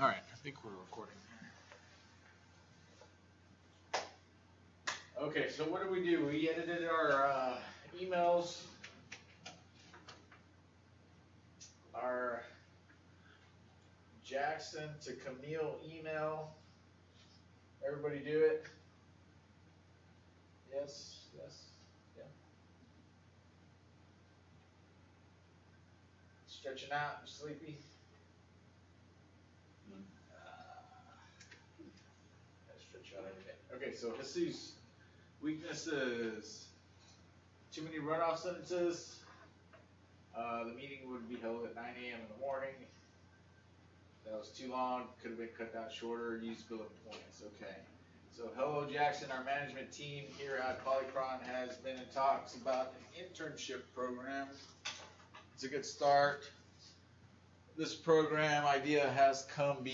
All right, I think we're recording here. Okay, so what did we do? We edited our emails, our Jackson to Camille email. Everybody do it? Yes, yes, yeah. Stretching out, sleepy. Stretch out every day. Okay, so Jesus' weaknesses. Too many runoff sentences. The meeting would be held at 9 a.m. in the morning. That was too long. Could have been cut down shorter. Use bullet points. Okay. So, hello, Jackson. Our management team here at Polychron has been in talks about an internship program. It's a good start. This program idea has come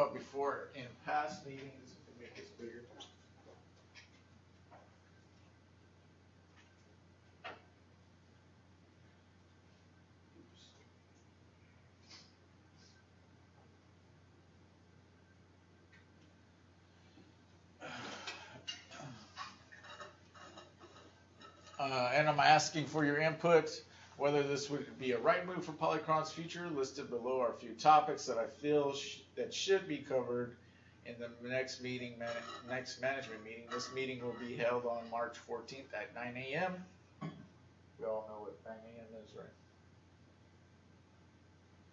up before in past meetings. Make this bigger. And I'm asking for your input, whether this would be a right move for Polychron's future. Listed below are a few topics that I feel that should be covered in the next next management meeting. This meeting will be held on March 14th at 9 a.m. We all know what 9 a.m. is, right?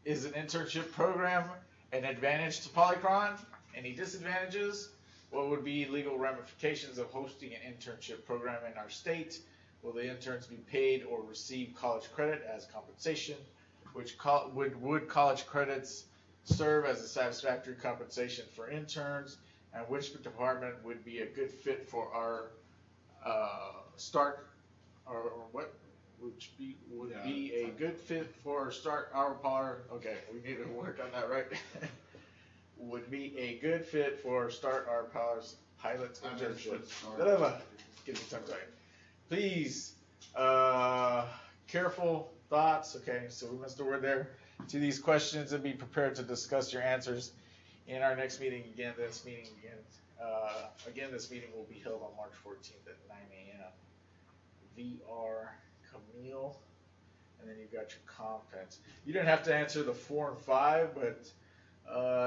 Is an internship program an advantage to Polychron? Any disadvantages? What would be legal ramifications of hosting an internship program in our state? Will the interns be paid or receive college credit as compensation? Would college credits serve as a satisfactory compensation for interns? And which department would be a good fit for our be a good fit for start our power? Okay, we need to work on that, right? Would be a good fit for start our pilots internship. Get the tongue tied. Please, careful thoughts. Okay, so we missed a word there. To these questions and be prepared to discuss your answers in our next meeting. This meeting will be held on March 14th at 9 a.m. VR Camille, and then you've got your contents. You don't have to answer the 4 and 5, but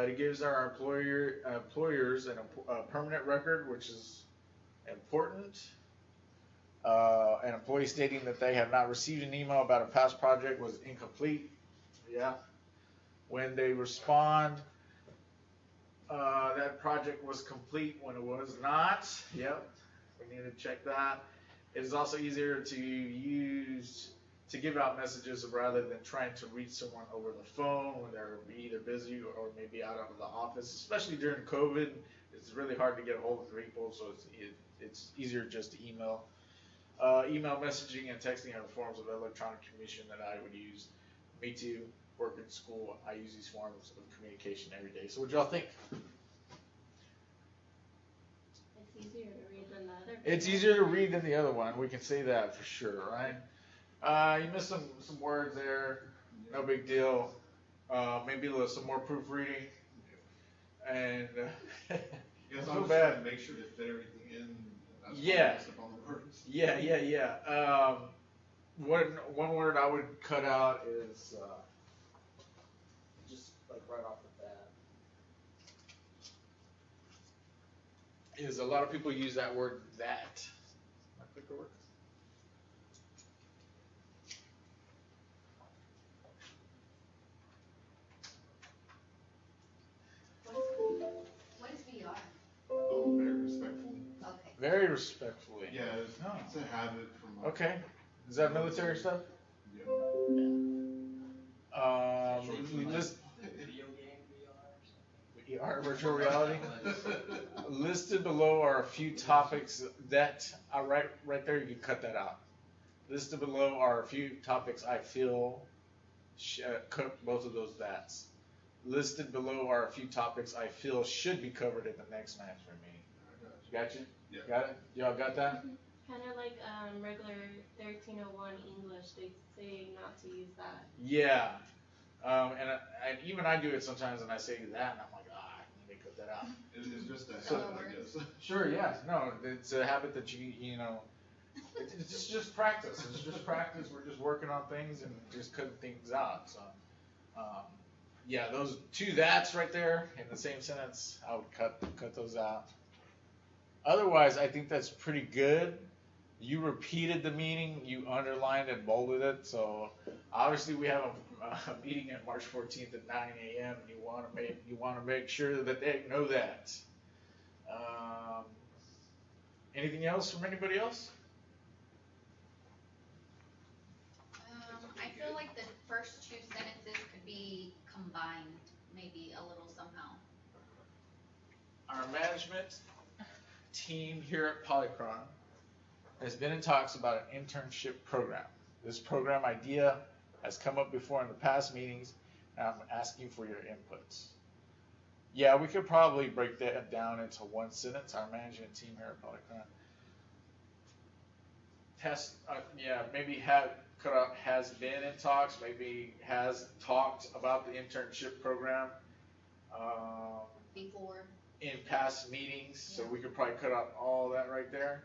it gives our employers a permanent record, which is important. An employee stating that they have not received an email about a past project was incomplete. Yeah. When they respond, that project was complete when it was not. Yep. We need to check that. It is also easier to give out messages rather than trying to reach someone over the phone when they're either busy or maybe out of the office, especially during COVID. It's really hard to get a hold of people, so it's easier just to email. Email messaging and texting are forms of electronic communication that I would use. Me too. Work in school, I use these forms of communication every day. So what y'all think? It's easier to read than the other. It's easier to read than the other one. We can say that for sure, right? You missed some words there. No big deal. Maybe some more proofreading. And so bad. Make sure to fit everything in. That's yeah. Yeah. One word I would cut out is just like right off the bat. Is a lot of people use that word that. My clicker work? What is VR? Oh, very respectfully. Okay. Very respectfully. Yeah, it's a habit from. Okay. Is that military stuff? Yeah. We list Video game VR or something. virtual reality. Listed below are a few topics that right there. You can cut that out. Listed below are a few topics I feel cut both of those that's. Listed below are a few topics I feel should be covered in the next management meeting. Got you? Yeah. Got it? Y'all got that? Kind of like regular 1301 English, they say not to use that. Yeah. And even I do it sometimes, and I say that, and I'm like, me cut that out. It's just a So- habit, I guess. Sure, yeah, no, it's a habit that you know, it's just practice, it's just practice, we're just working on things and just cutting things out, so. Yeah, those two that's right there in the same sentence, I would cut those out. Otherwise, I think that's pretty good. You repeated the meeting, you underlined and bolded it, so obviously we have a meeting on March 14th at 9 a.m. You want to make sure that they know that. Anything else from anybody else? I feel like the first two sentences could be combined, maybe a little somehow. Our management team here at Polychron has been in talks about an internship program. This program idea has come up before in the past meetings, and I'm asking for your inputs. Yeah, we could probably break that down into one sentence. Our management team here at Polychron maybe cut out has been in talks, maybe has talked about the internship program Before. in past meetings, so we could probably cut out all that right there.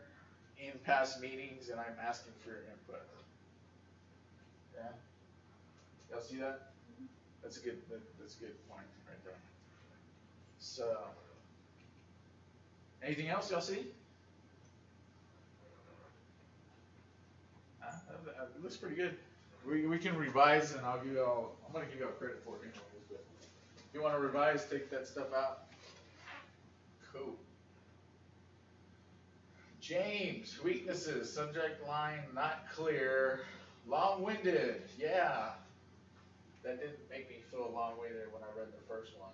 In past meetings, and I'm asking for your input. Yeah? Y'all see that? That's a good point right there. So, anything else y'all see? It looks pretty good. We can revise, and I'm gonna give y'all credit for it anyways, but if you wanna revise, take that stuff out. Cool. James, weaknesses, subject line not clear, long-winded, yeah. That didn't make me feel long-winded when I read the first one.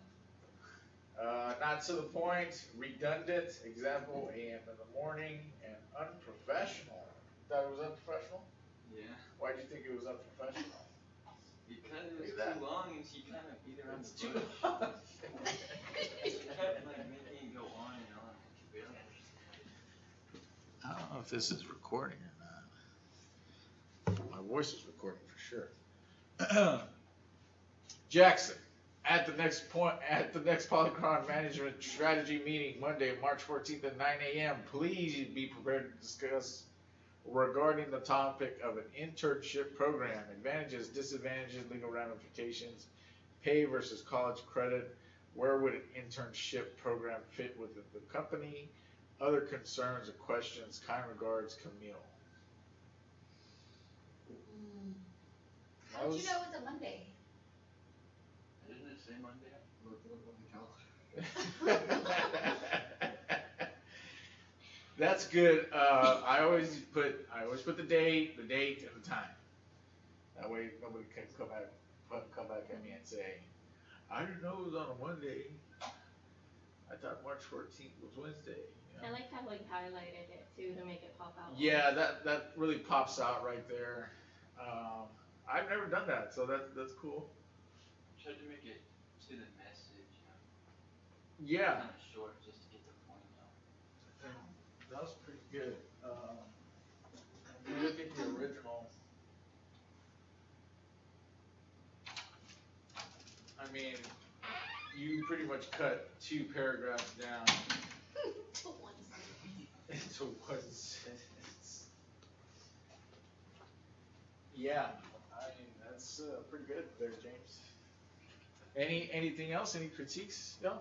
Not to the point, redundant, example, AM in the morning, and unprofessional. Thought it was unprofessional? Yeah. Why'd you think it was unprofessional? Because it was Look at that. too long and she kind of beat around It's the too bush. long. She kept like making it go on and on. Really? I don't know if this is recording or not. My voice is recording for sure. Jackson, at the next Polychron Management Strategy meeting, Monday, March 14th at 9 a.m., please be prepared to discuss regarding the topic of an internship program, advantages, disadvantages, legal ramifications, pay versus college credit, where would an internship program fit within the company, other concerns or questions, kind regards, Camille. How did you know it was a Monday? Didn't it say Monday? Look on the calendar. That's good. I always put the date, and the time. That way nobody can come back at me and say, I didn't know it was on a Monday. I thought March 14th was Wednesday. You know? I like how you highlighted it too to make it pop out. Yeah, that really pops out right there. I've never done that, so that's cool. Tried to make it to the message, you know. Yeah, Kind of short, just to get the point out. that was pretty good. If you look at the original, I mean, you pretty much cut 2 paragraphs down To one sentence. into one sentence. Yeah, I mean, that's pretty good there, James. Anything else? Any critiques? No?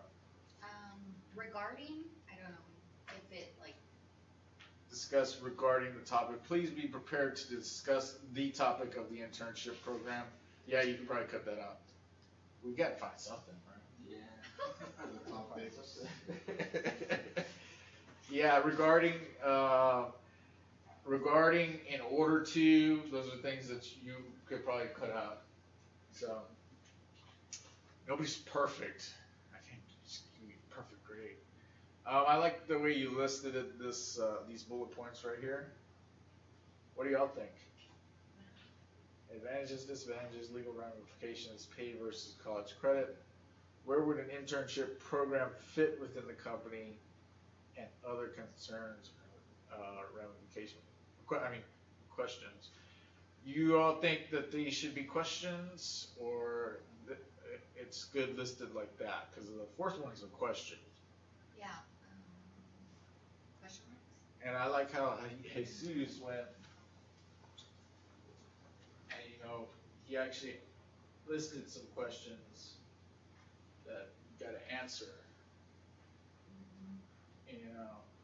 Regarding, I don't know, if it like, Discuss regarding the topic. Please be prepared to discuss the topic of the internship program. Yeah, you can probably cut that out. We gotta find something, right? Yeah. The topics. Yeah, regarding in order to, those are things that you could probably cut out. So, nobody's perfect. I can't just give you a perfect grade. I like the way you listed it, these bullet points right here. What do y'all think? Advantages, disadvantages, legal ramifications, pay versus college credit. Where would an internship program fit within the company, and other concerns, ramifications? Questions. You all think that these should be questions, or it's good listed like that, because the fourth one is a question. Yeah. Question marks? And I like how Jesus went, and he actually listed some questions that you got to answer.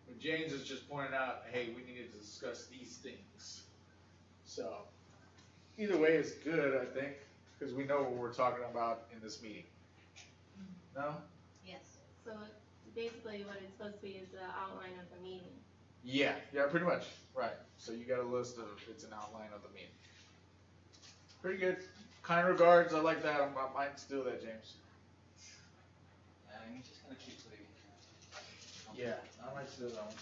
But James is just pointing out, hey, we need to discuss these things. So, either way is good, I think, because we know what we're talking about in this meeting. No? Yes. So basically what it's supposed to be is the outline of the meeting. Yeah, pretty much. Right. So you got a list of, it's an outline of the meeting. Pretty good. Kind regards, I like that. I might steal that, James. I'm just gonna keep putting it. Yeah, I might steal that one.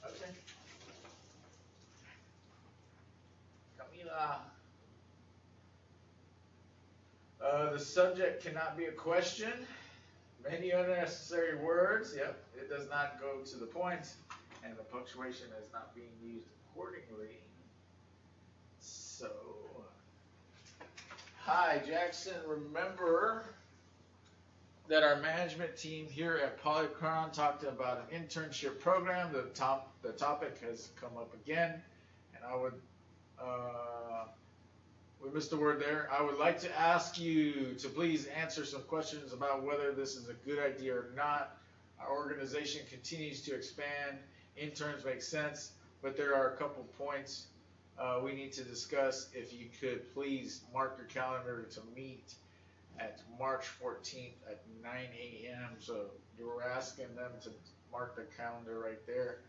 Okay. Camila. The subject cannot be a question. Many unnecessary words. Yep, it does not go to the point, and the punctuation is not being used accordingly. So, hi Jackson. Remember that our management team here at Polychron talked about an internship program. The topic has come up again, and I would. We missed a word there. I would like to ask you to please answer some questions about whether this is a good idea or not. Our organization continues to expand. Interns make sense, but there are a couple points we need to discuss. If you could please mark your calendar to meet at March 14th at 9 a.m. So you were asking them to mark the calendar right there.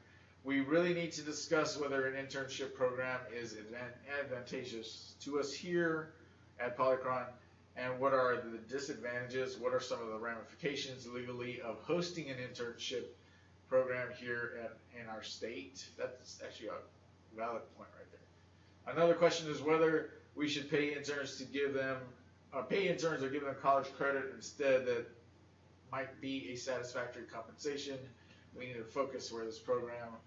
We really need to discuss whether an internship program is advantageous to us here at Polychron, and what are the disadvantages, what are some of the ramifications legally of hosting an internship program here in our state. That's actually a valid point right there. Another question is whether we should pay interns or give them college credit instead. That might be a satisfactory compensation. We need to focus where this program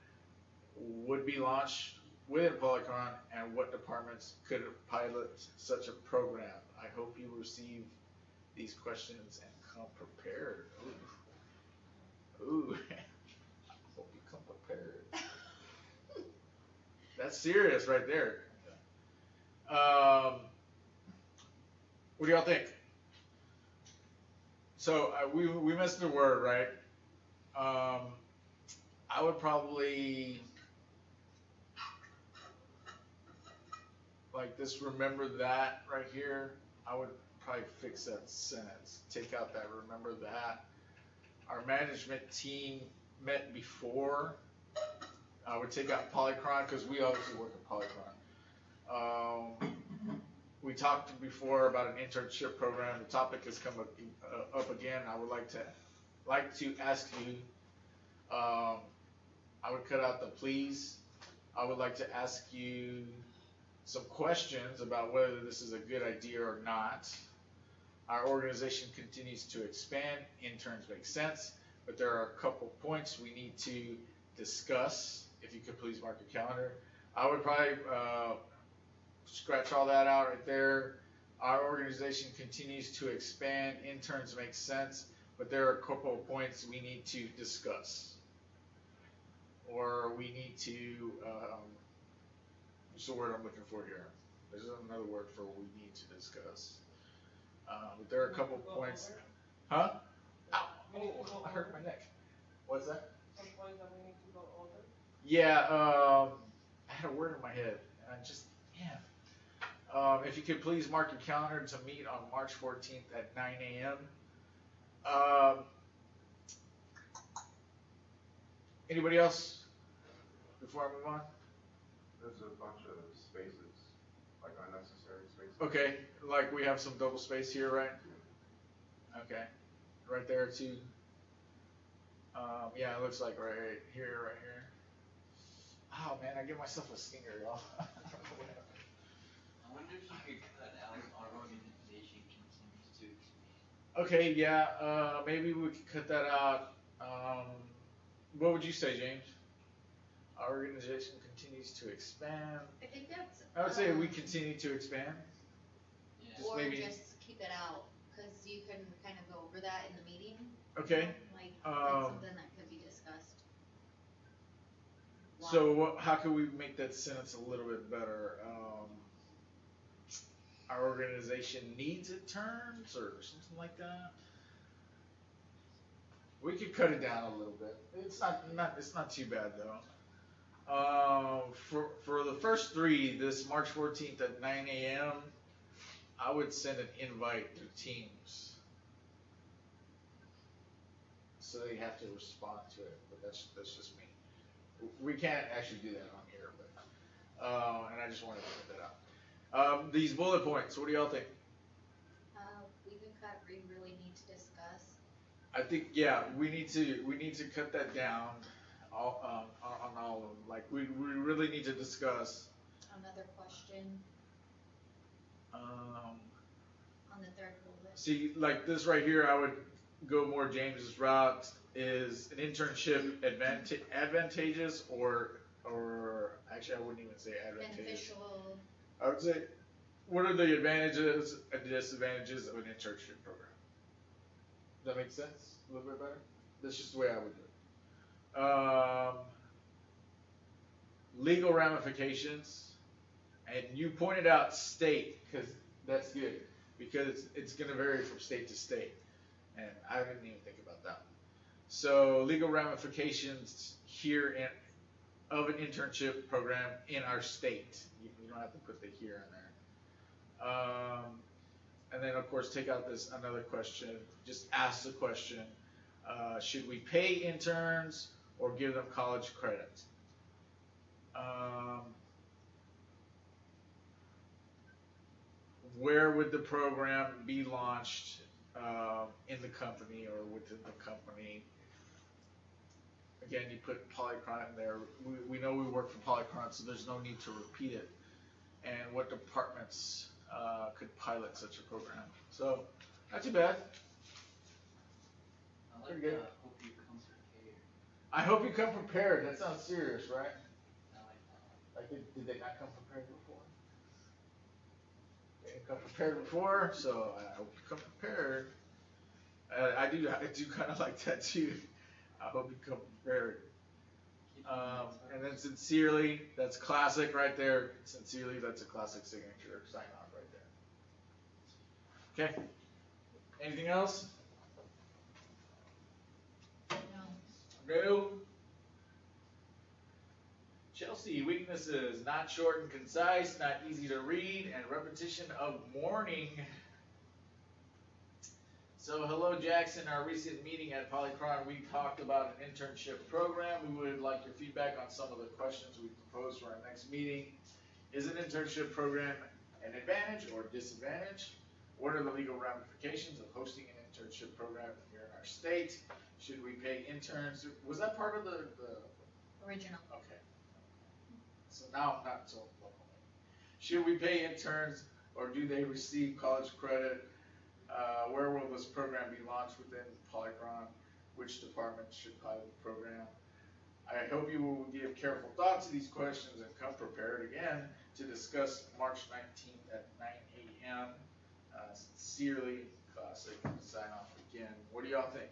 would be launched within Polychron and what departments could pilot such a program. I hope you receive these questions and come prepared. Ooh. Hope you come prepared. That's serious right there. What do y'all think? So we missed the word, right? I would probably like this. Remember that right here. I would probably fix that sentence. Take out that remember that. Our management team met before. I would take out Polychron because we obviously work at Polychron. We talked before about an internship program. The topic has come up again. I would like to ask you. I would cut out the please. I would like to ask you some questions about whether this is a good idea or not. Our organization continues to expand. Interns make sense, but there are a couple points we need to discuss. If you could please mark your calendar. I would probably scratch all that out right there. Our organization continues to expand. Interns make sense, but there are a couple of points we need to discuss. Or we need to, what's the word I'm looking for here? There's another word for what we need to discuss. But there are a couple points. Huh? Ow, oh, I hurt my neck. What's that? Some points that we need to go over. Yeah, I had a word in my head, and I just, if you could please mark your calendar to meet on March 14th at 9 a.m. Anybody else before I move on? There's a bunch of spaces, like unnecessary spaces. Okay, like we have some double space here, right? Okay, right there too. Yeah, it looks like right here, right here. Oh man, I give myself a stinger, y'all. I wonder if you could cut out our organization continues to expand. Okay, yeah, maybe we could cut that out. What would you say, James? Our organization continues to expand. I think that's. I would say we continue to expand. Yeah. Just Or maybe- just keep it out, cause you can kind of go over that in the meeting. Okay. Like, Um, something that could be discussed. So how can we make that sentence a little bit better? Our organization needs interns or something like that. We could cut it down a little bit. It's not too bad though. For the first three, this March 14th at 9 a.m., I would send an invite through Teams. So they have to respond to it, but that's just me. We can't actually do that on here, but and I just wanted to put that out. These bullet points, what do y'all think? We can cut, we really need to discuss. I think we need to cut that down all, on all of them. Like we really need to discuss. Another question on the third bullet. See, like this right here, I would go more James's route. Is an internship advantageous or actually I wouldn't even say advantageous. Beneficial. I would say, what are the advantages and disadvantages of an internship program? Does that make sense? A little bit better? That's just the way I would do it. Legal ramifications, and you pointed out state, because that's good, because it's going to vary from state to state, and I didn't even think about that. So legal ramifications here of an internship program in our state. You don't have to put the here in there. And then of course take out this another question. Just ask the question: should we pay interns or give them college credit? Where would the program be launched in the company or within the company? Again, you put Polycron in there. We know we work for Polycron, so there's no need to repeat it. And what departments could pilot such a program? So, not too bad. I like Pretty good. hope you come prepared. I hope you come prepared. That sounds serious, right? I like that. Like, did they not come prepared before? They didn't come prepared before, so I hope you come prepared. I do kind of like that too. I hope you come prepared. And then sincerely, that's classic right there. Sincerely, that's a classic signature sign off right there. Okay. Anything else? No. Chelsea, weaknesses: not short and concise, not easy to read, and repetition of morning. So hello Jackson, our recent meeting at Polycron, we talked about an internship program. We would like your feedback on some of the questions we proposed for our next meeting. Is an internship program an advantage or disadvantage? What are the legal ramifications of hosting an internship program here in our state? Should we pay interns? Was that part of the Original. okay. So now I'm not so local. Should we pay interns or do they receive college credit? Where will this program be launched within Polycron? Which department should pilot the program? I hope you will give careful thought to these questions and come prepared again to discuss March 19th at 9 a.m. Sincerely, classic. Sign off again. What do y'all think?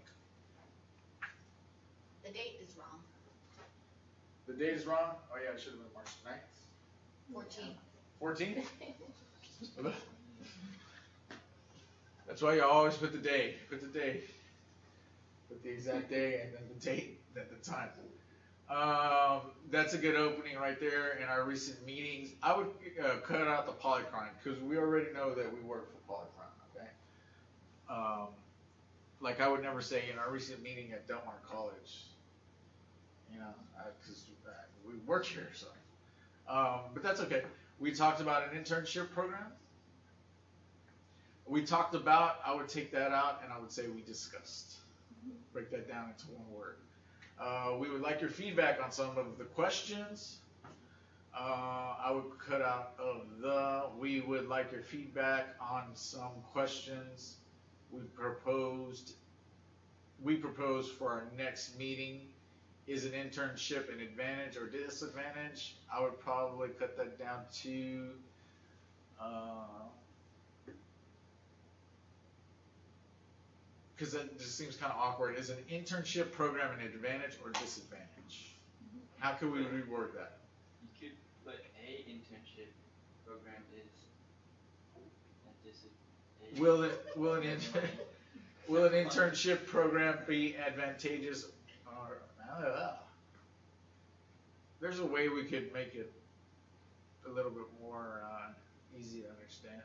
The date is wrong. The date is wrong? Oh yeah, it should have been March 9th. 14. 14th? That's why you always put the day. Put the day. Put the exact day and then the date, then the time. That's a good opening right there in our recent meetings. I would cut out the Polycron because we already know that we work for Polycron, okay? Like I would never say in our recent meeting at Delmar College, you know, because we work here, so. But that's okay. We talked about an internship program. We talked about, I would take that out and I would say we discussed. Break that down into one word. We would like your feedback on some of the questions. I would cut out we would like your feedback on some questions we proposed for our next meeting. Is an internship an advantage or disadvantage? I would probably cut that down to because that just seems kind of awkward. Is an internship program an advantage or disadvantage? How could we reword that? You could put a internship program is a disadvantage. Will an internship program be advantageous or there's a way we could make it a little bit more easy to understand.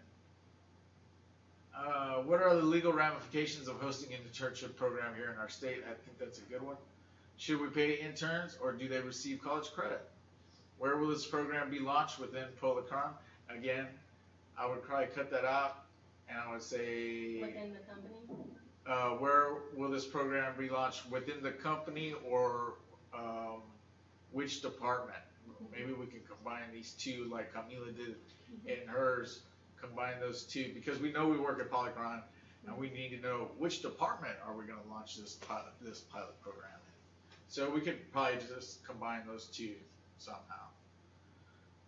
What are the legal ramifications of hosting an internship program here in our state? I think that's a good one. Should we pay interns or do they receive college credit? Where will this program be launched within Policron? Again, I would probably cut that out and I would say Within the company? where will this program be launched within the company or which department? Maybe we can combine these two like Camila did in hers, combine those two because we know we work at Polycron and we need to know which department are we going to launch this pilot program in. So we could probably just combine those two somehow.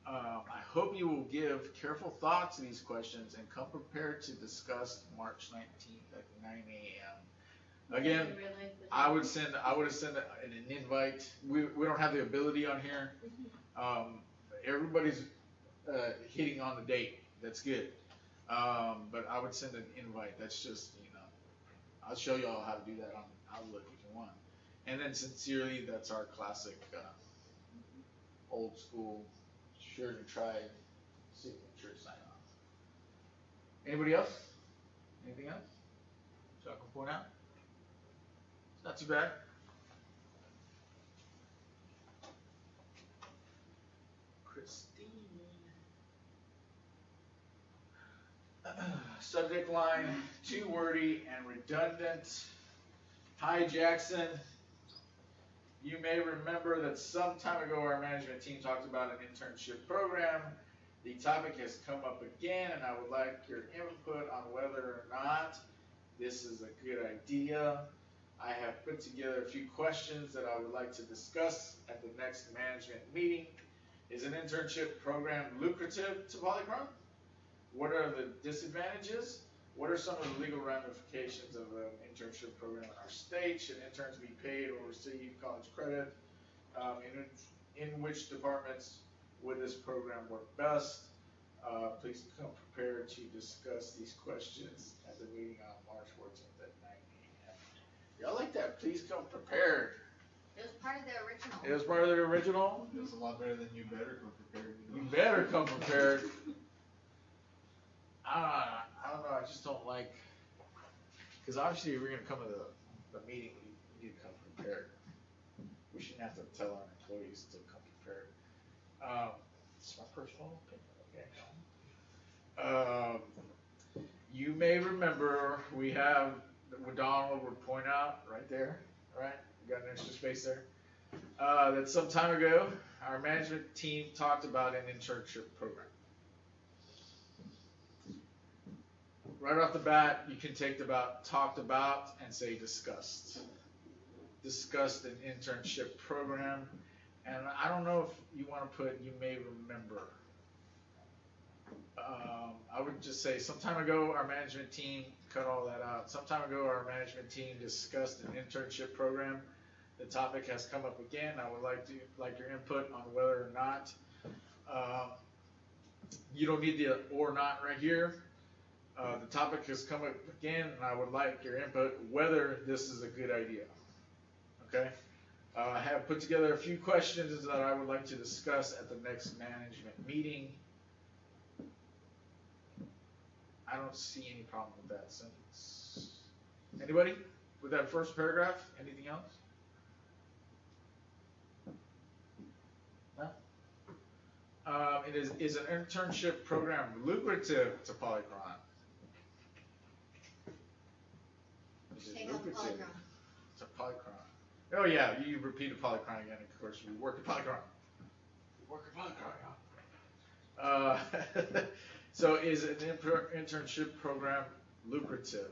I hope you will give careful thought to these questions and come prepared to discuss March 19th at 9 a.m. Again, I would have sent an invite. We don't have the ability on here. Everybody's hitting on the date. That's good. But I would send an invite. That's just, I'll show you all how to do that on Outlook if you want. And then sincerely, that's our classic old school, sure to try signature sign off. Anybody else? Anything else? So I can point out? It's not too bad. Christine. Subject line, too wordy and redundant. Hi Jackson. You may remember that some time ago our management team talked about an internship program. The topic has come up again and I would like your input on whether or not this is a good idea. I have put together a few questions that I would like to discuss at the next management meeting. Is an internship program lucrative to Polycron? What are the disadvantages? What are some of the legal ramifications of an internship program in our state? Should interns be paid or receive college credit? In which departments would this program work best? Please come prepared to discuss these questions at the meeting on March 14th at 9 a.m. Y'all like that? Please come prepared. It was part of the original. It was part of the original? It's a lot better than you better come prepared. You better come prepared. I don't know, I just don't like, because obviously if we're going to come to the meeting, we need to come prepared. We shouldn't have to tell our employees to come prepared. It's my personal opinion, okay? You may remember we have, what Donald would point out right there, right? We got an extra space there. That some time ago, our management team talked about an internship program. Right off the bat, you can take talked about and say discussed. Discussed an internship program. And I don't know if you want to put you may remember. I would just say some time ago, our management team cut all that out. Some time ago, our management team discussed an internship program. The topic has come up again. I would like your input on whether or not. You don't need the or not right here. The topic has come up again, and I would like your input whether this is a good idea. Okay? I have put together a few questions that I would like to discuss at the next management meeting. I don't see any problem with that sentence. Anybody? With that first paragraph? Anything else? No? Is an internship program lucrative to Polycron? Take out Polycron. To Polycron. Oh yeah, you repeated Polycron again. Of course, we work at Polycron. We work at Polycron. So, is an internship program lucrative?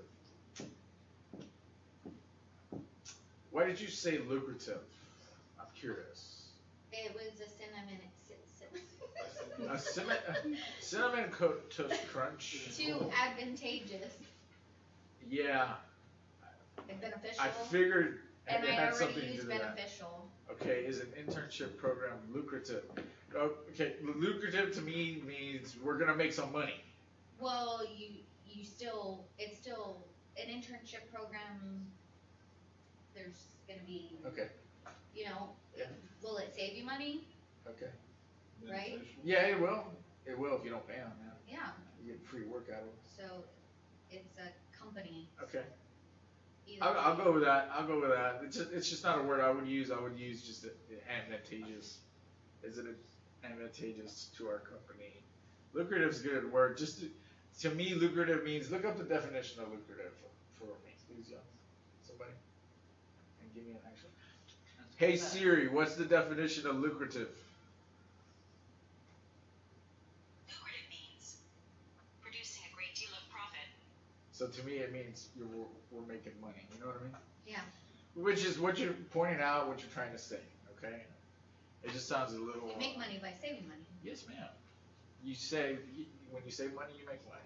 Why did you say lucrative? I'm curious. It was a Cinnamon Toast Crunch. Too advantageous. Yeah. Like beneficial? I figured And it I had already something to use do with that. beneficial. Okay, is an internship program lucrative? Okay, lucrative to me means we're gonna make some money. Well, it's still an internship program. There's gonna be, Okay, you know, Yeah. will it save you money? okay. Right? Beneficial. Yeah, it will. It will if you don't pay them, man. Yeah, You get free work out of it. so it's a company. Okay. Either I'll way. go with that. I'll go with that. It's just not a word I would use. I would use just advantageous. Is it advantageous to our company? Lucrative is a good word. Just to me, lucrative means, look up the definition of lucrative for me, please, young. Somebody. And give me an action. Hey Siri, what's the definition of lucrative? Lucrative means producing a great deal of profit. So to me, it means we're making money. You know what I mean? Yeah. Which is what you're pointing out, what you're trying to say. Okay. It just sounds a little. You make money by saving money. Yes, ma'am. You save when you save money, you make money.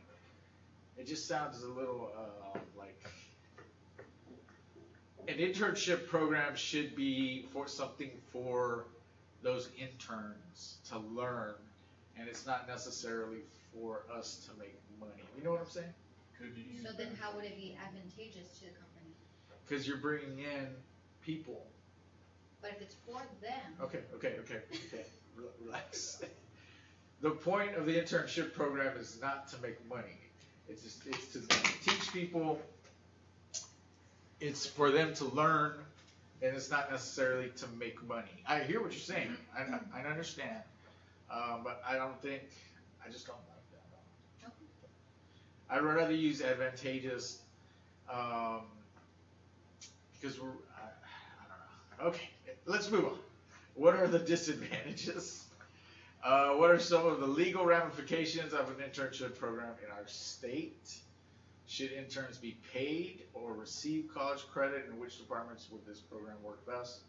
It just sounds a little like an internship program should be for something for those interns to learn, and it's not necessarily for us to make money. You know what I'm saying? Could you use So then how benefit? would it be advantageous to the company? Because you're bringing in people. But if it's for them, Okay. Relax. The point of the internship program is not to make money. It's to teach people. It's for them to learn, and it's not necessarily to make money. I hear what you're saying. I understand, but I just don't like that. Okay. I'd rather use advantageous, because I don't know. Okay, let's move on. What are the disadvantages? What are some of the legal ramifications of an internship program in our state? Should interns be paid or receive college credit, and which departments would this program work best?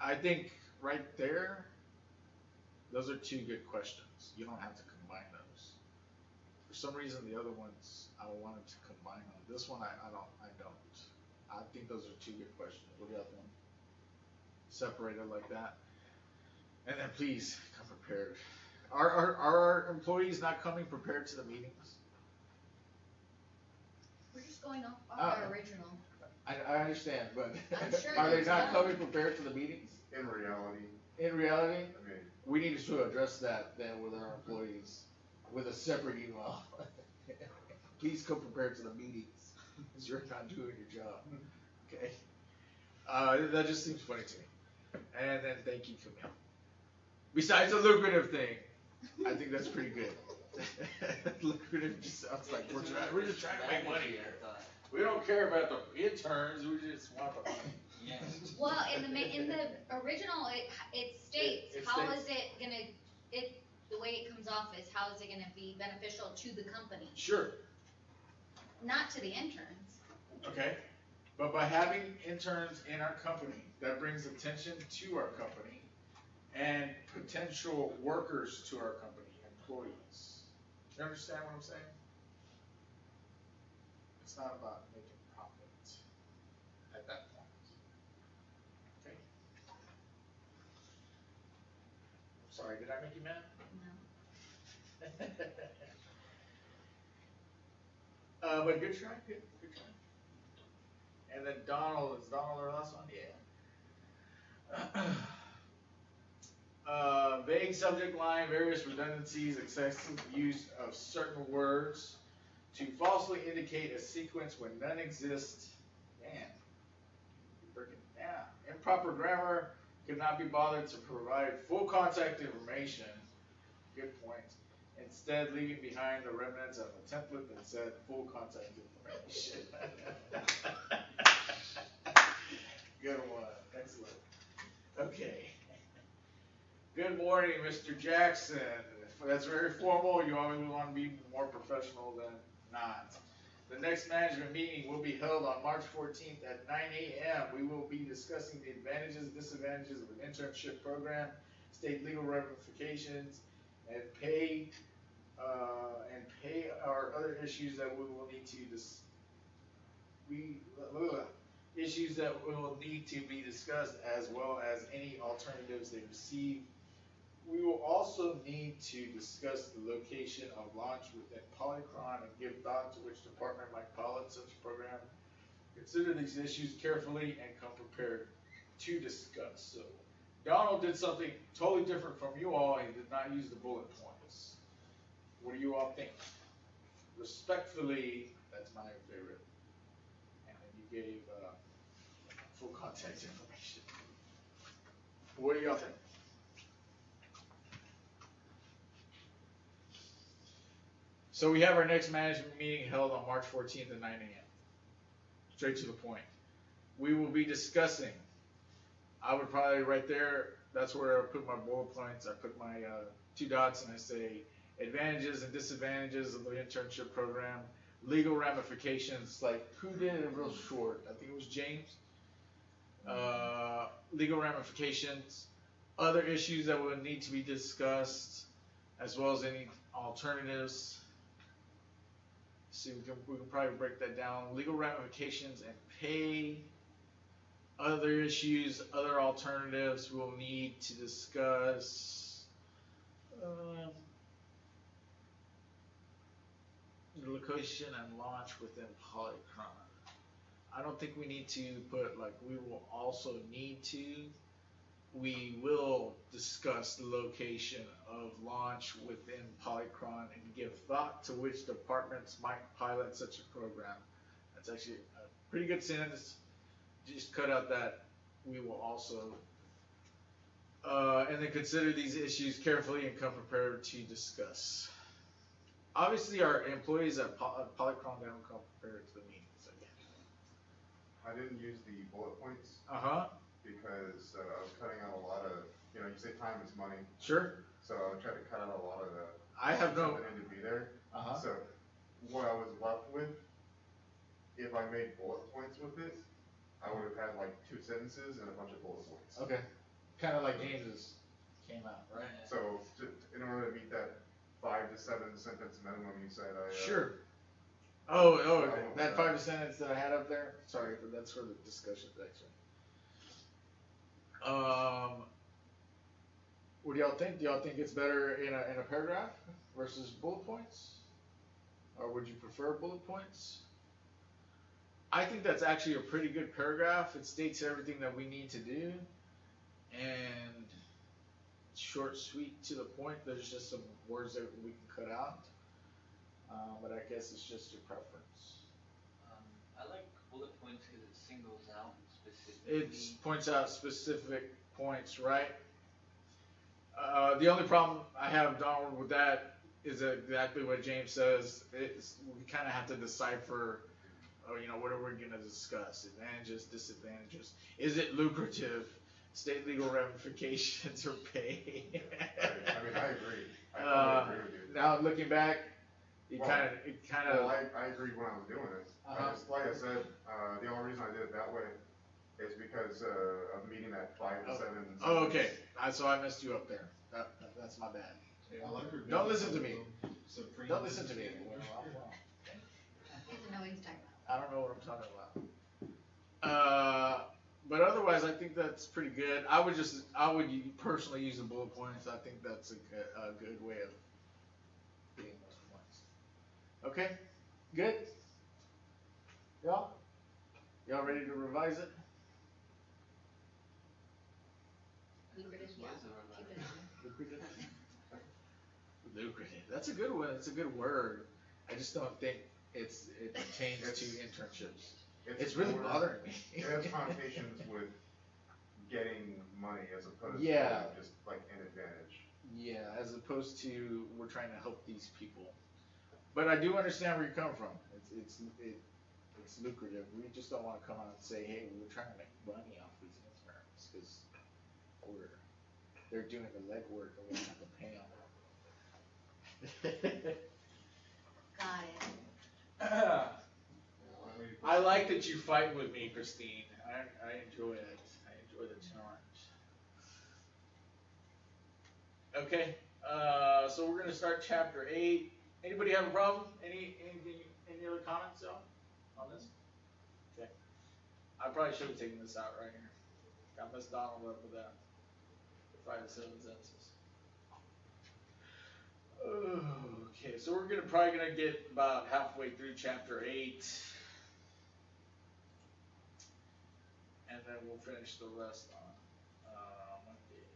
I think right there, those are two good questions. You don't have to combine those. For some reason, the other ones, I wanted to combine them. This one, I don't. I think those are two good questions. What do you think? Separated like that. And then please come prepared. Are our employees not coming prepared to the meetings? we're just going off Oh. our original. I understand, but I'm sure are they there's not some. coming prepared to the meetings? In reality, In reality, I mean, we need to address that then with our employees with a separate email. Please come prepared to the meetings, because you're not doing your job. Okay? That just seems funny to me. And then thank you, Camille. Besides the lucrative thing, I think that's pretty good. Lucrative just sounds like we're just trying to make money here. We don't care about the interns, we just want the money. Yes. Well, in the original, it states, It how states. is it gonna, the way it comes off is how is it gonna be beneficial to the company, Sure, not to the interns. okay. But by having interns in our company, that brings attention to our company and potential workers to our company, employees. You understand what I'm saying? It's not about making profit at that point. Okay? Sorry, did I make you mad? No. But good try, good try. And then Donald, is Donald our last one? Yeah. Vague subject line, various redundancies, excessive use of certain words to falsely indicate a sequence when none exist. Man, freaking yeah. Improper grammar, could not be bothered to provide full contact information. Good point. Instead, leaving behind the remnants of a template that said full contact information. Good one. Excellent. Okay. Good morning, Mr. Jackson. That's very formal. You always want to be more professional than not. The next management meeting will be held on March 14th at 9 a.m. We will be discussing the advantages and disadvantages of an internship program, state legal ramifications, and pay our other issues that we will need to issues that will need to be discussed, as well as any alternatives they receive. We will also need to discuss the location of launch within Polychron and give thought to which department might pilot such a program. Consider these issues carefully and come prepared to discuss. So Donald did something totally different from you all. He did not use the bullet points. What do you all think? Respectfully, that's my favorite. And then you gave full contact information. What do y'all think? So we have our next management meeting held on March 14th at 9 a.m. Straight to the point. We will be discussing, I would probably right there, that's where I put my bullet points. I put my 2 dots and I say advantages and disadvantages of the internship program, legal ramifications, like who did it real short? I think it was James. Legal ramifications, other issues that would need to be discussed, as well as any alternatives. See, we can probably break that down. Legal ramifications and pay, other issues, other alternatives we'll need to discuss. The location and launch within Polychron. I don't think we need to put like we will also need to. We will discuss the location of launch within Polychron and give thought to which departments might pilot such a program. That's actually a pretty good sentence. Just cut out that we will also. And then consider these issues carefully and come prepared to discuss. Obviously, our employees at Polychron don't come prepared to the meetings again. I didn't use the bullet points because I was cutting out a lot of, you say time is money. Sure. So I tried to cut out a lot of the. I have no. That need to be there. So what I was left with, if I made bullet points with it, I would have had like 2 sentences and a bunch of bullet points. Okay. Kind of like James's came out, right? So in order to meet that 5 to 7 sentence minimum, you said Sure. Okay. That 5 to sentence that I had up there. Sorry, but that's for the discussion section. What do y'all think? Do y'all think it's better in a paragraph versus bullet points, or would you prefer bullet points? I think that's actually a pretty good paragraph. It states everything that we need to do, and short, sweet, to the point. There's just some words that we can cut out, but I guess it's just your preference. I like bullet points because it singles out specifically. It points out specific points, right? The only problem I have, Donald, with that is exactly what James says. We kind of have to decipher, what are we going to discuss? Advantages, disadvantages. Is it lucrative? State legal ramifications or pay? I agree. I totally agree with you. Now looking back, Well, I agreed when I was doing it. Like I said, the only reason I did it that way is because of meeting that 5 to 7. Oh, okay. So I messed you up there. That's my bad. Don't listen to me. Don't listen to me. He doesn't know what he's talking about. I don't know what I'm talking about. But otherwise, I think that's pretty good. I would personally use the bullet points. I think that's a good way of getting those points. Okay, good. Y'all ready to revise it? Lucrative, yeah. Keep it on. Lucrative. Lucrative. That's a good one. It's a good word. I just don't think it pertains to internships. It's really bothering me. It has connotations with getting money as opposed to just like an advantage. Yeah, as opposed to we're trying to help these people. But I do understand where you're coming from. It's lucrative. We just don't want to come out and say, hey, we're trying to make money off these interns because they're doing the legwork and we don't have to pay them. Got it. I like that you fight with me, Christine. I enjoy it. I enjoy the challenge. Okay, so we're gonna start chapter 8. Anybody have a problem? Any other comments on this? Okay. I probably should have taken this out right here. Got Miss Donald up with that. 5 to 7 sentences. Okay, so we're probably gonna get about halfway through chapter 8, and then we'll finish the rest on Monday.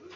Luke.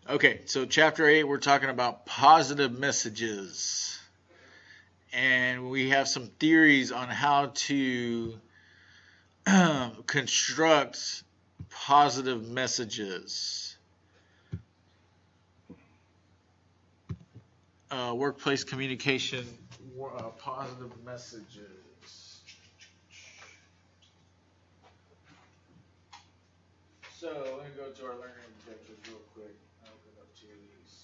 Okay, so chapter 8, we're talking about positive messages. And we have some theories on how to construct positive messages. Workplace communication, positive messages. So let me go to our learning objectives real quick. I'll open up 2 of these.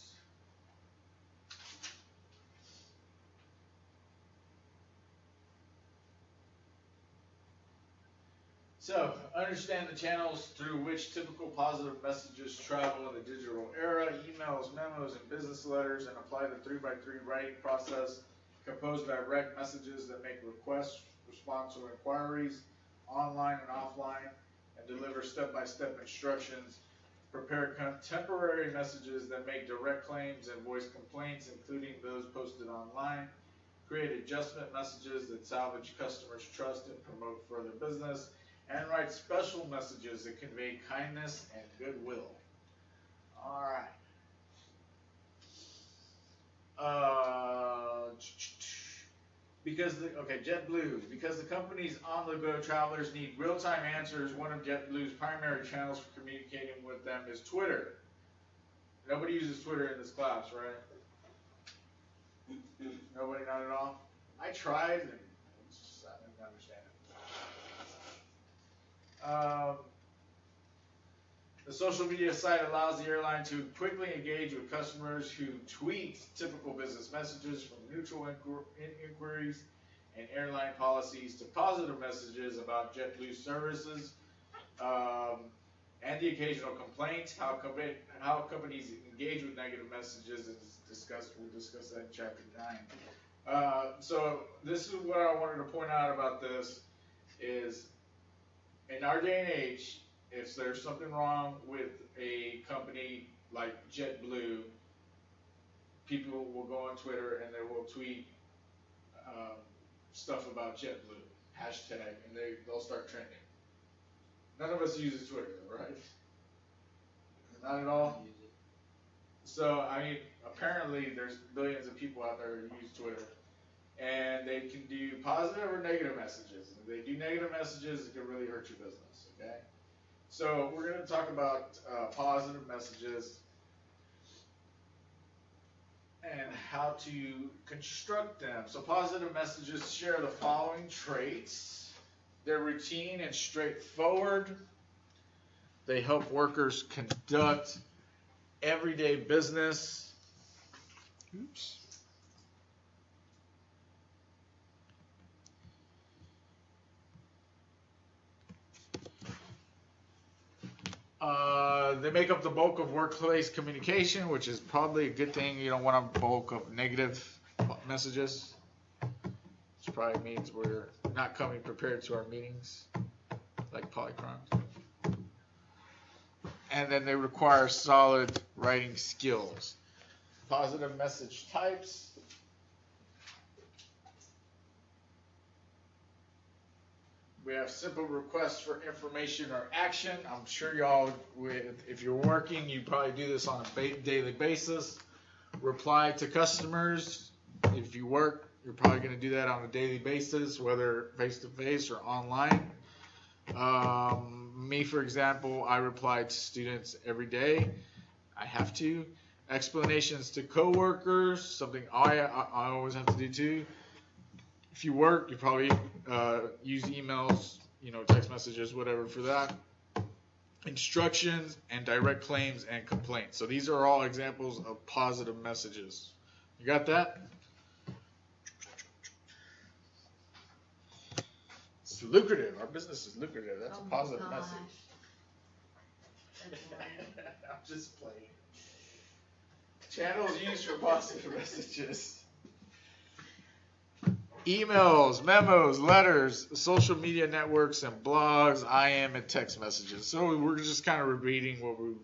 So, understand the channels through which typical positive messages travel in the digital era, emails, memos, and business letters, and apply the 3x3 writing process. Compose direct messages that make requests, response to inquiries, online and offline, and deliver step-by-step instructions. Prepare contemporary messages that make direct claims and voice complaints, including those posted online. Create adjustment messages that salvage customers' trust and promote further business. And write special messages that convey kindness and goodwill. All right. JetBlue. Because the company's on-the-go travelers need real-time answers, one of JetBlue's primary channels for communicating with them is Twitter. Nobody uses Twitter in this class, right? Nobody, not at all? I tried, and I didn't understand it. The social media site allows the airline to quickly engage with customers who tweet typical business messages, from neutral inquiries and airline policies to positive messages about JetBlue services, and the occasional complaint. How companies engage with negative messages is discussed. We'll discuss that in chapter 9. So this is what I wanted to point out about this is, in our day and age, if there's something wrong with a company like JetBlue, people will go on Twitter and they will tweet stuff about JetBlue, hashtag, and they'll start trending. None of us uses Twitter, right? Not at all? So, I mean, apparently there's billions of people out there who use Twitter. And they can do positive or negative messages. If they do negative messages, it can really hurt your business, okay? So we're going to talk about positive messages and how to construct them. So positive messages share the following traits. They're routine and straightforward. They help workers conduct everyday business. Oops. They make up the bulk of workplace communication, which is probably a good thing. You don't want a bulk of negative messages, which probably means we're not coming prepared to our meetings, like polychron. and then they require solid writing skills. Positive message types. We have simple requests for information or action. I'm sure y'all, if you're working, you probably do this on a daily basis. Reply to customers. If you work, you're probably going to do that on a daily basis, whether face-to-face or online. Me, for example, I reply to students every day. I have to. Explanations to coworkers, something I always have to do too. If you work, you probably use emails, text messages, whatever for that. Instructions and direct claims and complaints. So these are all examples of positive messages. You got that? It's lucrative. Our business is lucrative. That's a positive message. I'm just playing. Channels used for positive messages. Emails, memos, letters, social media networks, and blogs, IM, and text messages. So we're just kind of repeating what we've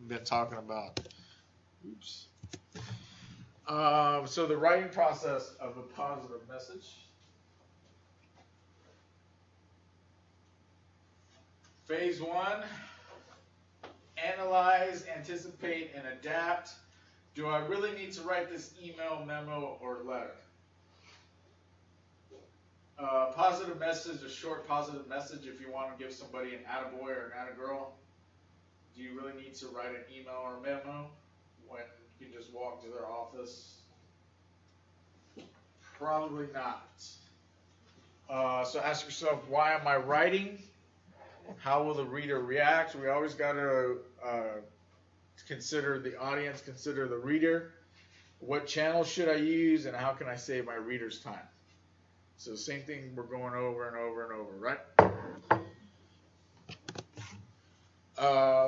been talking about. Oops. So the writing process of a positive message. Phase 1, analyze, anticipate, and adapt. Do I really need to write this email, memo, or letter? Positive message, a short positive message if you want to give somebody an attaboy or an attagirl. Do you really need to write an email or a memo when you can just walk to their office? Probably not. So ask yourself, why am I writing? How will the reader react? We always got to consider the audience, consider the reader. What channel should I use, and how can I save my reader's time? So same thing we're going over and over and over, right?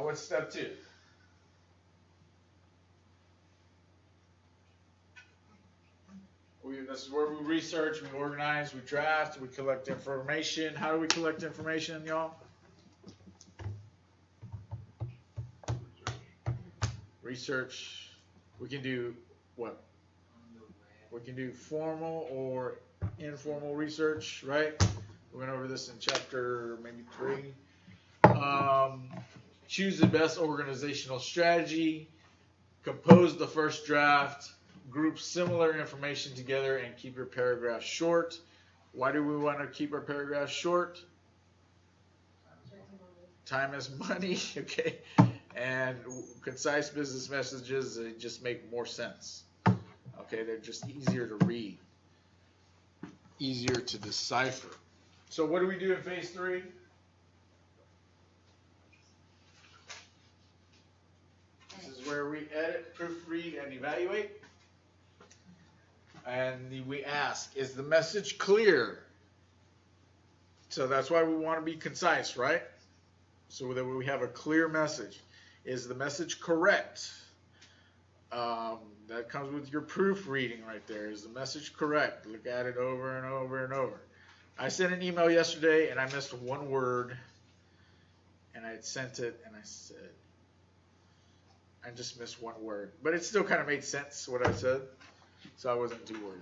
What's step 2? This is where we research, we organize, we draft, we collect information. How do we collect information, y'all? Research. We can do what? We can do formal or informal research, right? We went over this in chapter maybe 3. Choose the best organizational strategy. Compose the first draft. Group similar information together and keep your paragraph short. Why do we want to keep our paragraph short? Time is money, okay? And concise business messages, they just make more sense. Okay, they're just easier to read, easier to decipher. So what do we do in phase 3? This is where we edit, proofread, and evaluate. And we ask, is the message clear? So that's why we want to be concise, right? So that we have a clear message. Is the message correct? That comes with your proofreading right there. Is the message correct? Look at it over and over and over. I sent an email yesterday and I missed one word. And I had sent it and I said, I just missed one word. But it still kind of made sense what I said. So I wasn't too worried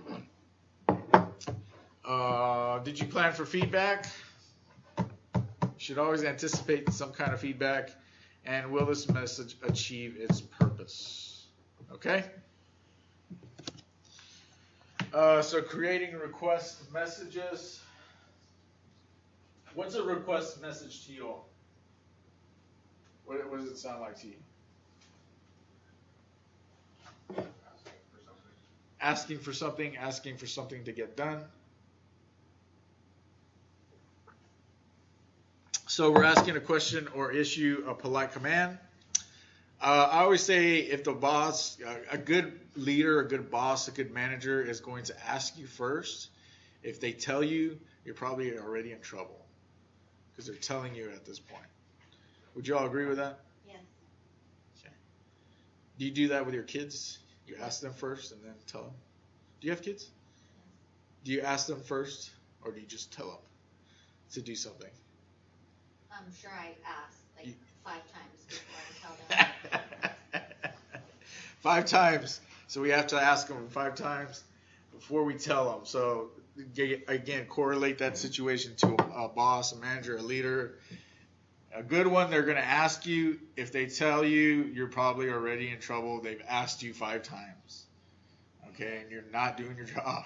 about it. Did you plan for feedback? You should always anticipate some kind of feedback. And will this message achieve its purpose? Okay? So creating request messages. What's a request message to you all? What does it sound like to you? Asking for something to get done. So we're asking a question or issue a polite command. I always say if the boss, a good leader, a good boss, a good manager is going to ask you first. If they tell you, you're probably already in trouble because they're telling you at this point. Would you all agree with that? Yes. Okay. Do you do that with your kids? You ask them first and then tell them? Do you have kids? Do you ask them first or do you just tell them to do something? I'm sure I asked. 5 times before I tell them. 5 times. So we have to ask them 5 times before we tell them. So again, correlate that situation to a boss, a manager, a leader. A good one, they're going to ask you. If they tell you, you're probably already in trouble. They've asked you 5 times. Okay, and you're not doing your job.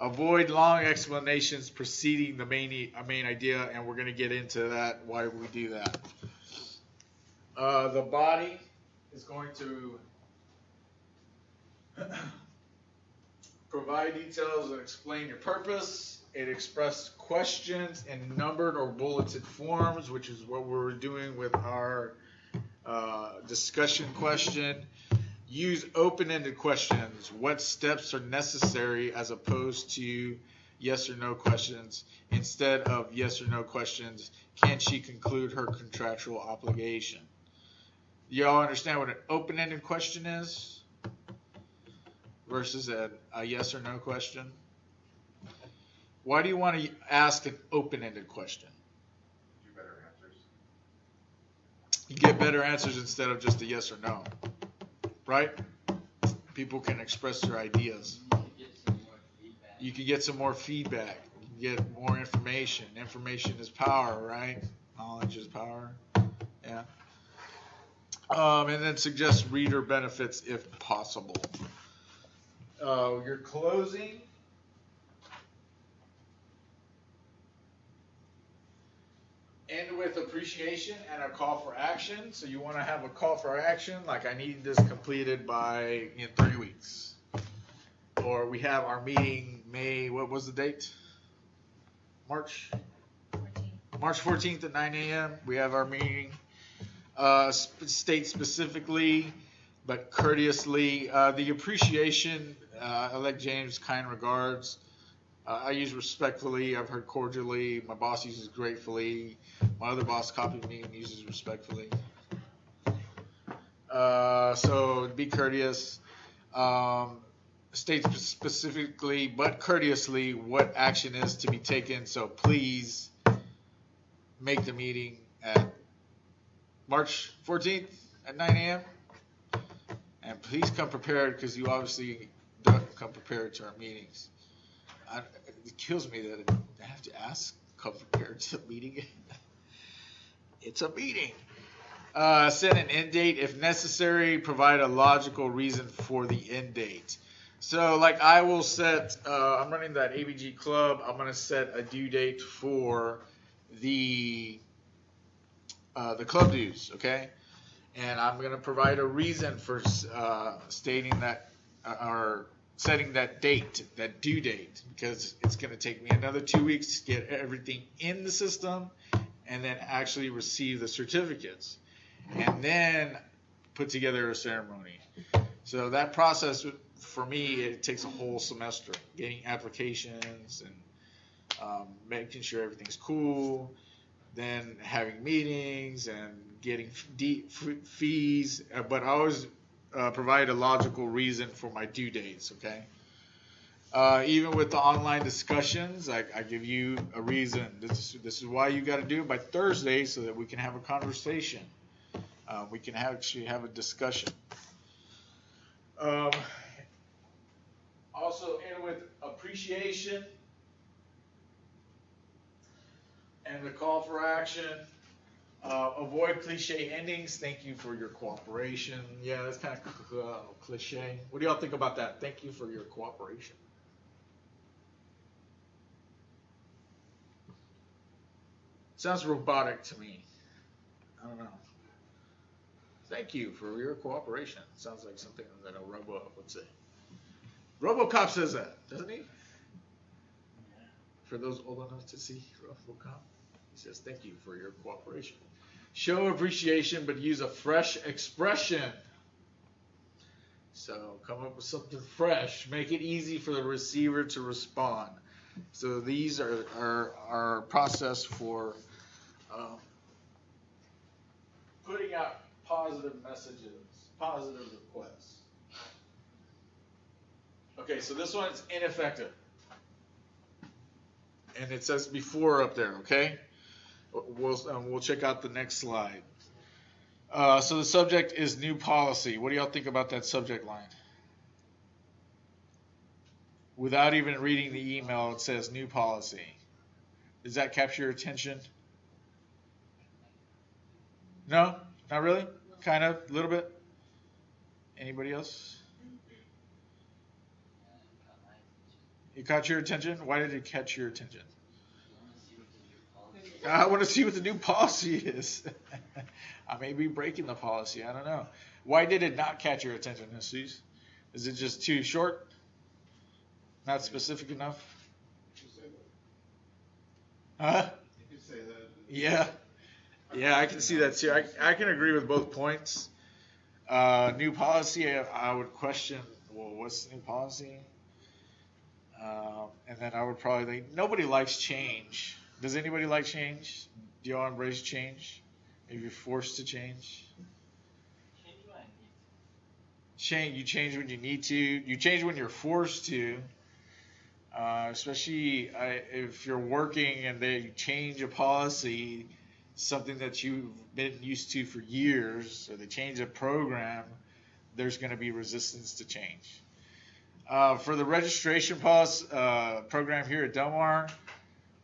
Avoid long explanations preceding the main idea, and we're going to get into that, why we do that. The body is going to provide details and explain your purpose. It expressed questions in numbered or bulleted forms, which is what we're doing with our discussion question. Use open-ended questions. What steps are necessary as opposed to yes or no questions? Instead of yes or no questions, can she conclude her contractual obligation? Y'all understand what an open-ended question is versus a yes or no question? Why do you want to ask an open-ended question? Do better answers. You get better answers instead of just a yes or no. Right? People can express their ideas. You can get some more feedback. You can get more information. Information is power, right? Knowledge is power. Yeah. And then suggest reader benefits if possible. Your closing. End with appreciation and a call for action. So you want to have a call for action, like I need this completed in 3 weeks. Or we have our meeting May, what was the date? March 14th at 9 a.m. We have our meeting. State specifically, but courteously. The appreciation, I like James' kind regards. I use respectfully. I've heard cordially. My boss uses gratefully. My other boss copied me and uses respectfully. So be courteous. State specifically, but courteously, what action is to be taken. So please make the meeting at March 14th at 9 a.m. And please come prepared, because you obviously don't come prepared to our meetings. It kills me that I have to ask, come prepared to the meeting. It's a meeting. Set an end date if necessary. Provide a logical reason for the end date. So, like, I will set. I'm running that ABG club. I'm going to set a due date for the club dues. Okay, and I'm going to provide a reason for stating that or setting that date, that due date, because it's going to take me another 2 weeks to get everything in the system and then actually receive the certificates and then put together a ceremony. So that process, for me, it takes a whole semester, getting applications and making sure everything's cool, then having meetings and getting fees, but I always provide a logical reason for my due dates, okay? Even with the online discussions, I give you a reason. This is why you got to do it by Thursday so that we can have a conversation. We can actually have a discussion. Also, end with appreciation and the call for action. Avoid cliche endings. Thank you for your cooperation. Yeah, that's kind of cliche. What do y'all think about that? Thank you for your cooperation. Sounds robotic to me. I don't know. Thank you for your cooperation. Sounds like something that a Robo would say. RoboCop says that, doesn't he? For those old enough to see RoboCop, he says, thank you for your cooperation. Show appreciation, but use a fresh expression. So come up with something fresh. Make it easy for the receiver to respond. So these are our process for putting out positive messages, positive requests. Okay, so this one is ineffective. And it says before up there, okay? We'll check out the next slide. So the subject is new policy. What do y'all think about that subject line? Without even reading the email, it says new policy. Does that capture your attention? No? Not really? Kind of? A little bit? Anybody else? It caught your attention? Why did it catch your attention? I want to see what the new policy is. I may be breaking the policy. I don't know. Why did it not catch your attention, Jesus? Is it just too short? Not specific enough? Huh? You could say that. Yeah. Yeah, I can see that too. I can agree with both points. New policy, I would question, well, what's the new policy? And then I would probably think, nobody likes change. Does anybody like change? Do y'all embrace change? If you're forced to change? Change. You change when you need to. You change when you're forced to. Especially if you're working and they change a policy, something that you've been used to for years, or they change a program, there's going to be resistance to change. For the registration policy program here at Del Mar,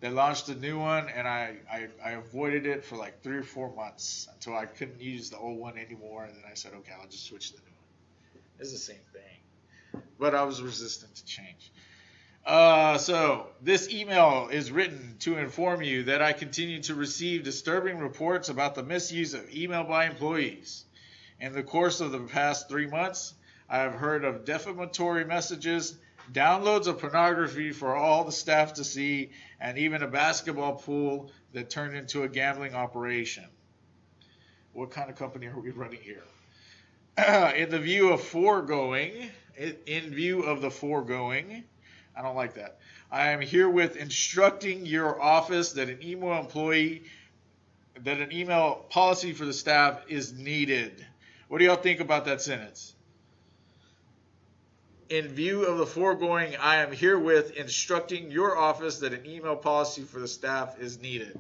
they launched a new one, and I avoided it for like 3 or 4 months until I couldn't use the old one anymore, and then I said, okay, I'll just switch to the new one. It's the same thing. But I was resistant to change. So this email is written to inform you that I continue to receive disturbing reports about the misuse of email by employees. In the course of the past 3 months, I have heard of defamatory messages, downloads of pornography for all the staff to see, and even a basketball pool that turned into a gambling operation. What kind of company are we running here? In view of the foregoing, I don't like that. I am herewith instructing your office that an email policy for the staff is needed. What do y'all think about that sentence? In view of the foregoing, I am herewith instructing your office that an email policy for the staff is needed.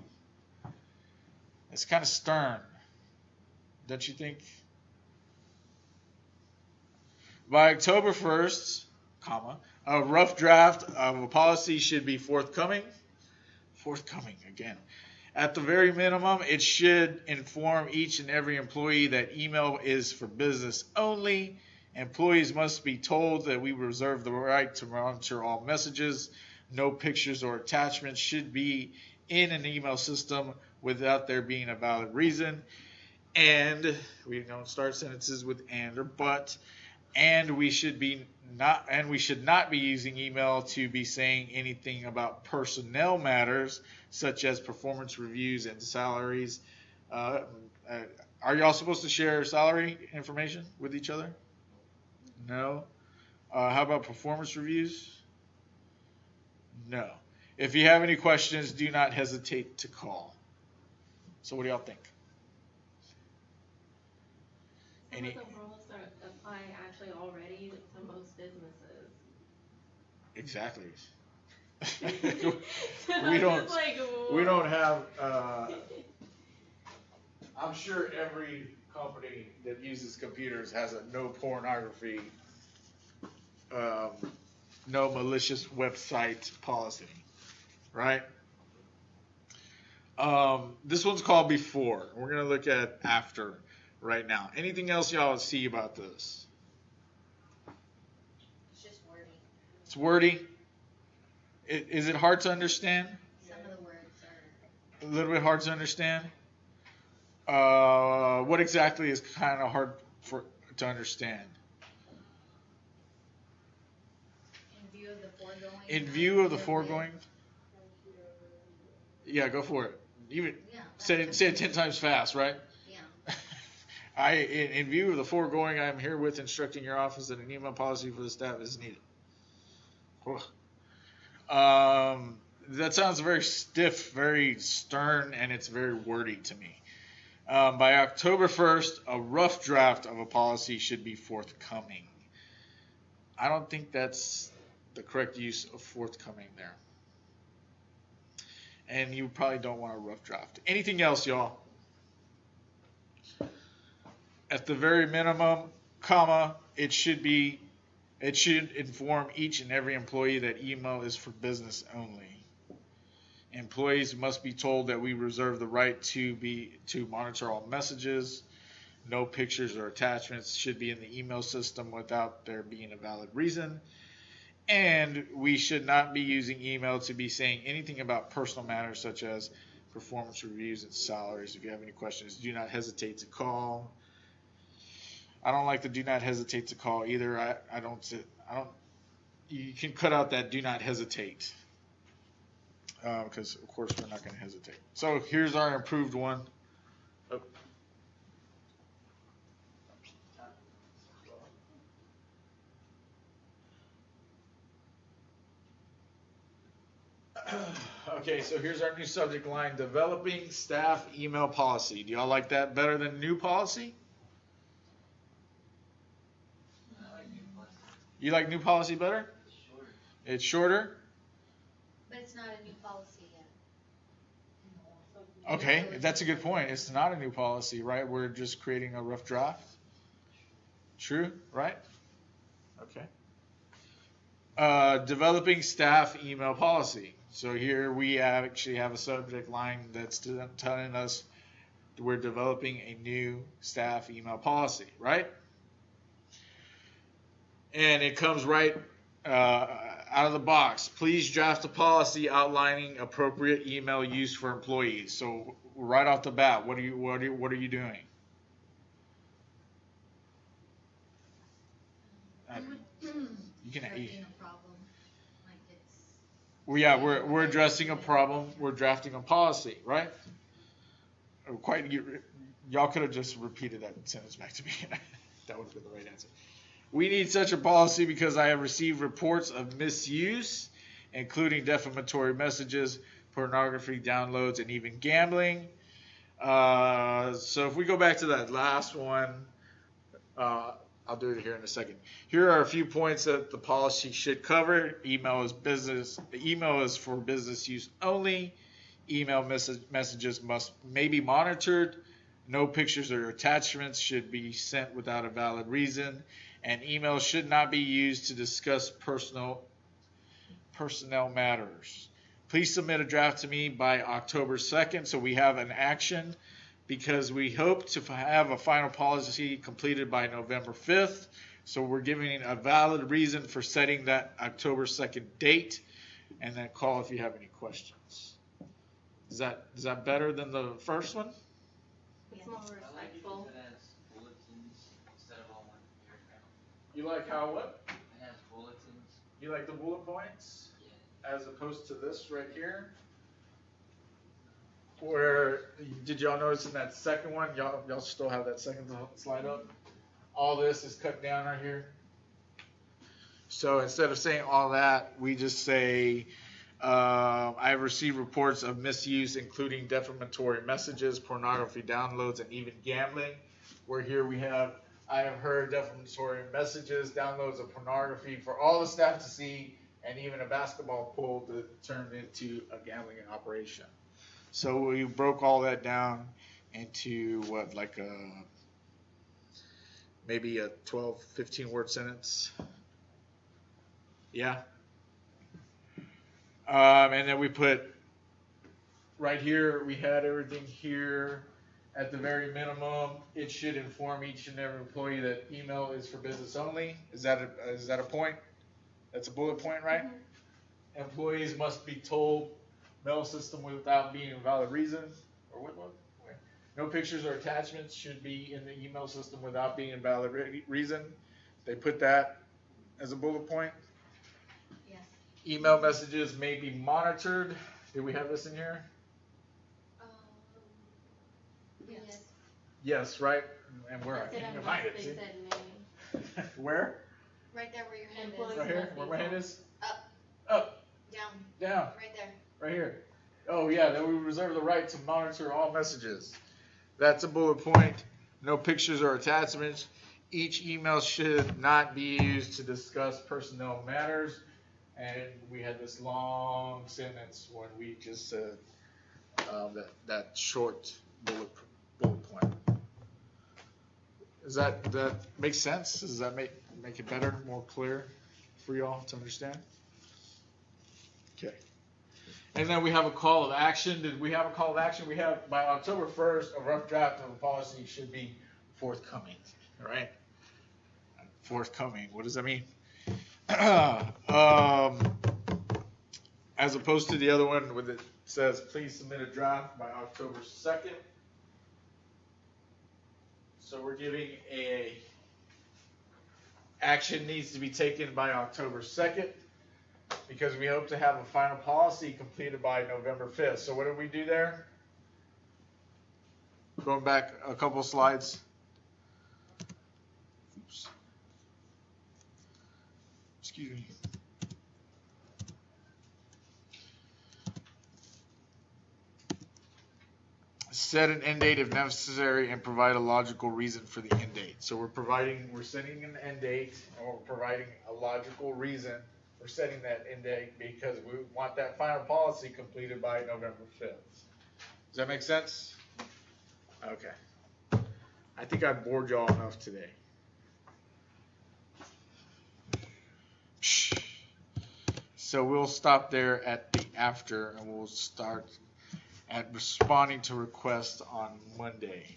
It's kind of stern, don't you think? By October 1st, a rough draft of a policy should be forthcoming. Forthcoming again. At the very minimum, it should inform each and every employee that email is for business only. Employees must be told that we reserve the right to monitor all messages. No pictures or attachments should be in an email system without there being a valid reason. And we don't start sentences with and or but. And we should not be using email to be saying anything about personnel matters such as performance reviews and salaries. Are y'all supposed to share salary information with each other? No. How about performance reviews? No. If you have any questions, do not hesitate to call. So what do y'all think? Some of the rules that apply actually already to most businesses. Exactly. So we don't have. I'm sure every company that uses computers has a no pornography, no malicious website policy, right? This one's called before. We're gonna look at after right now. Anything else y'all see about this? It's just wordy. It's wordy. Is it hard to understand? Some of the words are. A little bit hard to understand. What exactly is kind of hard to understand? In view of the foregoing. In view of the foregoing. Yeah, go for it. Even say it 10 times fast, right? Yeah. In view of the foregoing, I am herewith instructing your office that an email policy for the staff is needed. That sounds very stiff, very stern, and it's very wordy to me. By October 1st, a rough draft of a policy should be forthcoming. I don't think that's the correct use of forthcoming there. and you probably don't want a rough draft. Anything else, y'all? At the very minimum, comma, it should inform each and every employee that email is for business only. Employees must be told that we reserve the right to monitor all messages. No pictures or attachments should be in the email system without there being a valid reason. And we should not be using email to be saying anything about personal matters such as performance reviews and salaries. If you have any questions, do not hesitate to call. I don't like the do not hesitate to call either. I don't. You can cut out that do not hesitate. Because of course we're not going to hesitate. So here's our improved one. Oh. Okay, so here's our new subject line: developing staff email policy. Do y'all like that better than new policy? I like new policy. You like new policy better? It's shorter. It's shorter. But it's not a new policy yet. Okay, that's a good point. It's not a new policy, right? We're just creating a rough draft. True, right? Okay. Developing staff email policy. So here we actually have a subject line that's telling us we're developing a new staff email policy, right? And it comes right out of the box. Please draft a policy outlining appropriate email use for employees. So right off the bat, what are you doing? You can. Correcting a problem, like it's. Well, yeah, we're addressing a problem. We're drafting a policy, right? Y'all could have just repeated that sentence back to me. That would have been the right answer. We need such a policy because I have received reports of misuse, including defamatory messages, pornography downloads, and even gambling. So if we go back to that last one, I'll do it here in a second. Here are a few points that the policy should cover. Email is for business use only. Email messages may be monitored. No pictures or attachments should be sent without a valid reason. And email should not be used to discuss personnel matters. Please submit a draft to me by October 2nd so we have an action, because we hope to have a final policy completed by November 5th. So we're giving a valid reason for setting that October 2nd date, and then call if you have any questions. Is that better than the first one? It's more I like it respectful. because it has bulletins instead of all one paragraph. You like how what? It has bulletins. You like the bullet points Yeah. as opposed to this right here? Where, did y'all notice in that second one, y'all still have that second slide up? All this is cut down right here. So instead of saying all that, we just say, I have received reports of misuse, including defamatory messages, pornography downloads, and even gambling. Where here we have, I have heard defamatory messages, downloads of pornography for all the staff to see, and even a basketball pool that turned into a gambling operation. So we broke all that down into what, like maybe a 12, 15 word sentence. Yeah. And then we put right here, we had everything here at the very minimum. It should inform each and every employee that email is for business only. Is that a point? That's a bullet point, right? Mm-hmm. Employees must be told mail system without being a valid reason, or what? No pictures or attachments should be in the email system without being a valid reason. They put that as a bullet point. Yes. Email messages may be monitored. Do we have this in here? Yes. Yes, right? And where? I Instead can't of even find must, it. they See? said may. Where? Right there where your hand Employees is. Right here? must be Where my hand told. is? Up, Up, down, down, right there. right here. Oh yeah, that we reserve the right to monitor all messages. That's a bullet point. No pictures or attachments. Each email should not be used to discuss personnel matters. And we had this long sentence when we just said that short bullet point. Does that make sense? Does that make it better, more clear for y'all to understand? Okay. And then we have a call of action. Did we have a call of action? We have, by October 1st, a rough draft of a policy should be forthcoming. All right? Forthcoming. What does that mean? As opposed to the other one with it says, please submit a draft by October 2nd. So we're giving a action needs to be taken by October 2nd because we hope to have a final policy completed by November 5th. So what did we do there? Going back a couple slides. Oops. Excuse me. Set an end date if necessary and provide a logical reason for the end date. So we're setting an end date and we're providing a logical reason for setting that end date because we want that final policy completed by November 5th. Does that make sense? Okay. I think I bored y'all enough today. So we'll stop there at the after and we'll start at responding to requests on Monday.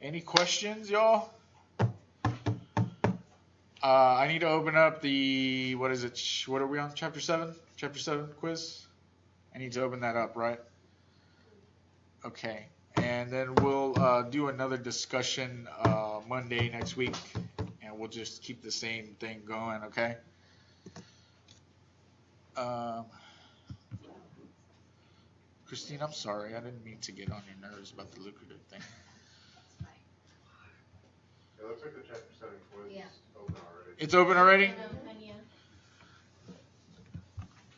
Any questions, y'all? I need to open up the, what is it? What are we on? Chapter 7? Chapter 7 quiz? I need to open that up, right? Okay. And then we'll do another discussion Monday next week. And we'll just keep the same thing going, okay? Christine, I'm sorry. I didn't mean to get on your nerves about the lucrative thing. It looks like the chapter 7 quiz is open already. It's open already? Yeah.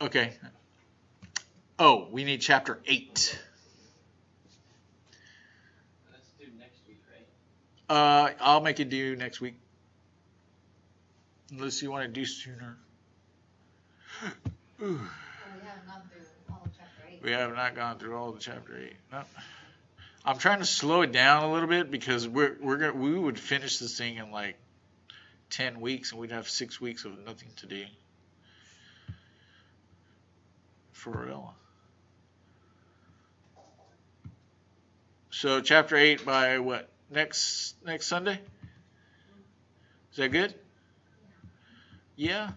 Okay. Oh, we need chapter 8. Let's do next week, right? I'll make it due next week. Unless you want to do sooner. Ooh. We have not gone through all of chapter 8. No. I'm trying to slow it down a little bit because we would finish this thing in like 10 weeks and we'd have 6 weeks of nothing to do. For real. So chapter 8 by what? Next Sunday? Is that good? Yeah.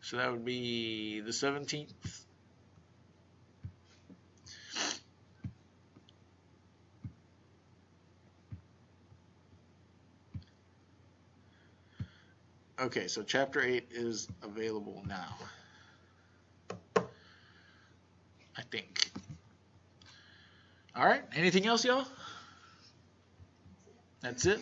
So that would be the 17th. Okay, so chapter 8 is available now. I think. All right, anything else, y'all? That's it?